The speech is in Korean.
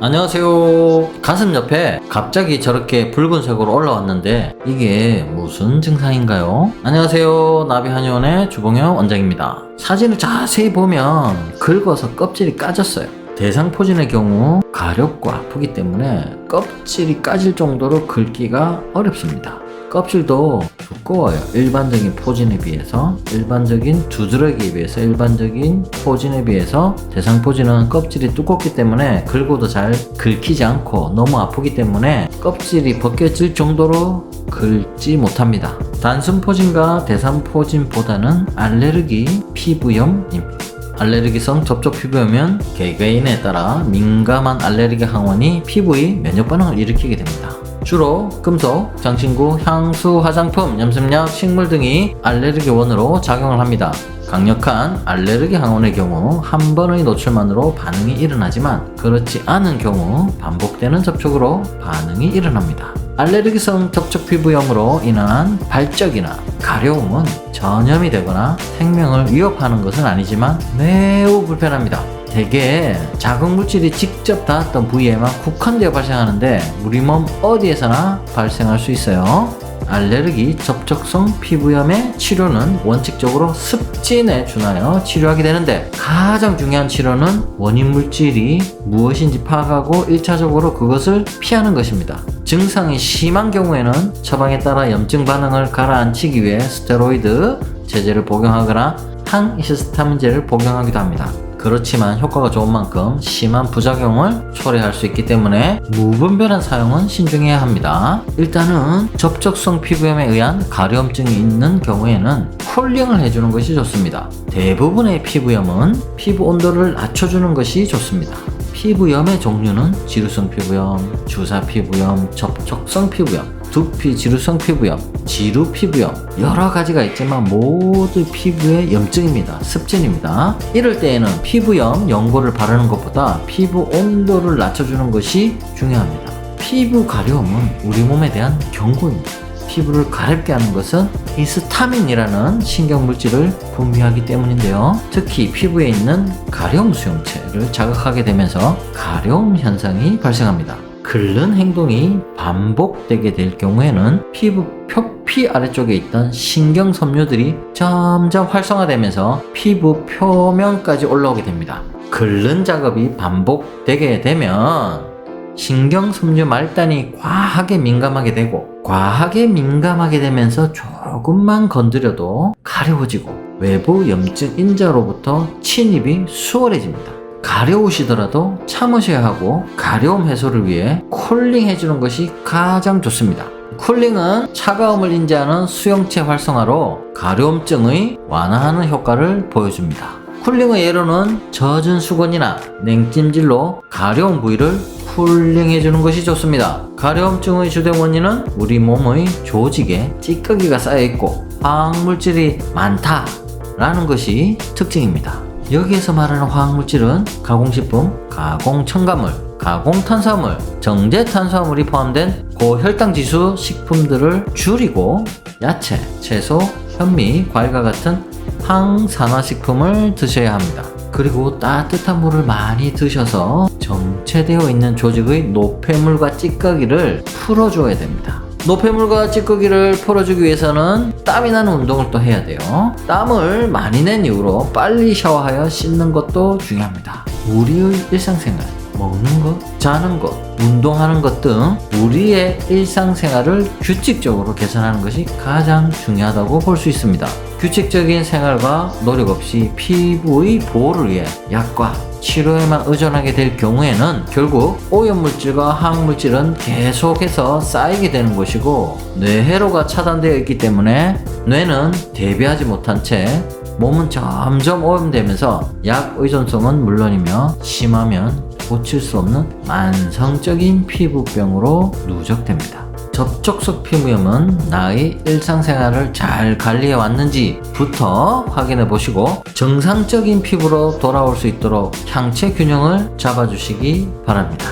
안녕하세요. 가슴 옆에 갑자기 저렇게 붉은색으로 올라왔는데 이게 무슨 증상인가요? 안녕하세요. 나비한의원의 주봉영 원장입니다. 사진을 자세히 보면 긁어서 껍질이 까졌어요. 대상포진의 경우 가렵고 아프기 때문에 껍질이 까질 정도로 긁기가 어렵습니다. 껍질도 두꺼워요. 일반적인 포진에 비해서, 일반적인 두드러기에 비해서, 일반적인 포진에 비해서 대상포진은 껍질이 두껍기 때문에 긁어도 잘 긁히지 않고 너무 아프기 때문에 껍질이 벗겨질 정도로 긁지 못합니다. 단순 포진과 대상포진보다는 알레르기 피부염입니다. 알레르기성 접촉 피부염은 개개인에 따라 민감한 알레르기 항원이 피부의 면역 반응을 일으키게 됩니다. 주로 금속, 장신구, 향수, 화장품, 염색약, 식물 등이 알레르기 원으로 작용을 합니다. 강력한 알레르기 항원의 경우 한 번의 노출만으로 반응이 일어나지만 그렇지 않은 경우 반복되는 접촉으로 반응이 일어납니다. 알레르기성 접촉 피부염으로 인한 발적이나 가려움은 전염이 되거나 생명을 위협하는 것은 아니지만 매우 불편합니다. 대개 자극물질이 직접 닿았던 부위에만 국한되어 발생하는데 우리 몸 어디에서나 발생할 수 있어요. 알레르기 접촉성 피부염의 치료는 원칙적으로 습진에 준하여 치료하게 되는데 가장 중요한 치료는 원인 물질이 무엇인지 파악하고 1차적으로 그것을 피하는 것입니다. 증상이 심한 경우에는 처방에 따라 염증 반응을 가라앉히기 위해 스테로이드 제제를 복용하거나 항히스타민제를 복용하기도 합니다. 그렇지만 효과가 좋은 만큼 심한 부작용을 초래할 수 있기 때문에 무분별한 사용은 신중해야 합니다. 일단은 접촉성 피부염에 의한 가려움증이 있는 경우에는 쿨링을 해주는 것이 좋습니다. 대부분의 피부염은 피부 온도를 낮춰주는 것이 좋습니다. 피부염의 종류는 지루성 피부염, 주사 피부염, 접촉성 피부염, 두피 지루성 피부염, 지루 피부염 여러 가지가 있지만 모두 피부의 염증입니다. 습진입니다. 이럴 때에는 피부염 연고를 바르는 것보다 피부 온도를 낮춰주는 것이 중요합니다. 피부 가려움은 우리 몸에 대한 경고입니다. 피부를 가렵게 하는 것은 히스타민이라는 신경물질을 분비하기 때문인데요. 특히 피부에 있는 가려움 수용체를 자극하게 되면서 가려움 현상이 발생합니다. 긁는 행동이 반복되게 될 경우에는 피부 표피 아래쪽에 있던 신경 섬유들이 점점 활성화되면서 피부 표면까지 올라오게 됩니다. 긁는 작업이 반복되게 되면 신경 섬유 말단이 과하게 민감하게 되고 과하게 민감하게 되면서 조금만 건드려도 가려워지고 외부 염증 인자로부터 침입이 수월해집니다. 가려우시더라도 참으셔야 하고 가려움 해소를 위해 쿨링 해주는 것이 가장 좋습니다. 쿨링은 차가움을 인지하는 수용체 활성화로 가려움증의 완화하는 효과를 보여줍니다. 쿨링의 예로는 젖은 수건이나 냉찜질로 가려운 부위를 쿨링해주는 것이 좋습니다. 가려움증의 주된 원인은 우리 몸의 조직에 찌꺼기가 쌓여있고 화학물질이 많다라는 것이 특징입니다. 여기에서 말하는 화학물질은 가공식품, 가공첨가물, 가공탄수화물, 정제탄수화물이 포함된 고혈당지수 식품들을 줄이고 야채, 채소, 현미, 과일과 같은 항산화식품을 드셔야 합니다. 그리고 따뜻한 물을 많이 드셔서 정체되어 있는 조직의 노폐물과 찌꺼기를 풀어줘야 됩니다. 노폐물과 찌꺼기를 풀어주기 위해서는 땀이 나는 운동을 또 해야 돼요. 땀을 많이 낸 이후로 빨리 샤워하여 씻는 것도 중요합니다. 우리의 일상생활, 먹는 것, 자는 것, 운동하는 것 등 우리의 일상생활을 규칙적으로 개선하는 것이 가장 중요하다고 볼 수 있습니다. 규칙적인 생활과 노력 없이 피부의 보호를 위해 약과 치료에만 의존하게 될 경우에는 결국 오염물질과 화학물질은 계속해서 쌓이게 되는 것이고 뇌회로가 차단되어 있기 때문에 뇌는 대비하지 못한 채 몸은 점점 오염되면서 약 의존성은 물론이며 심하면 고칠 수 없는 만성적인 피부병으로 누적됩니다. 접촉성 피부염은 나의 일상생활을 잘 관리해 왔는지부터 확인해 보시고 정상적인 피부로 돌아올 수 있도록 향체 균형을 잡아주시기 바랍니다.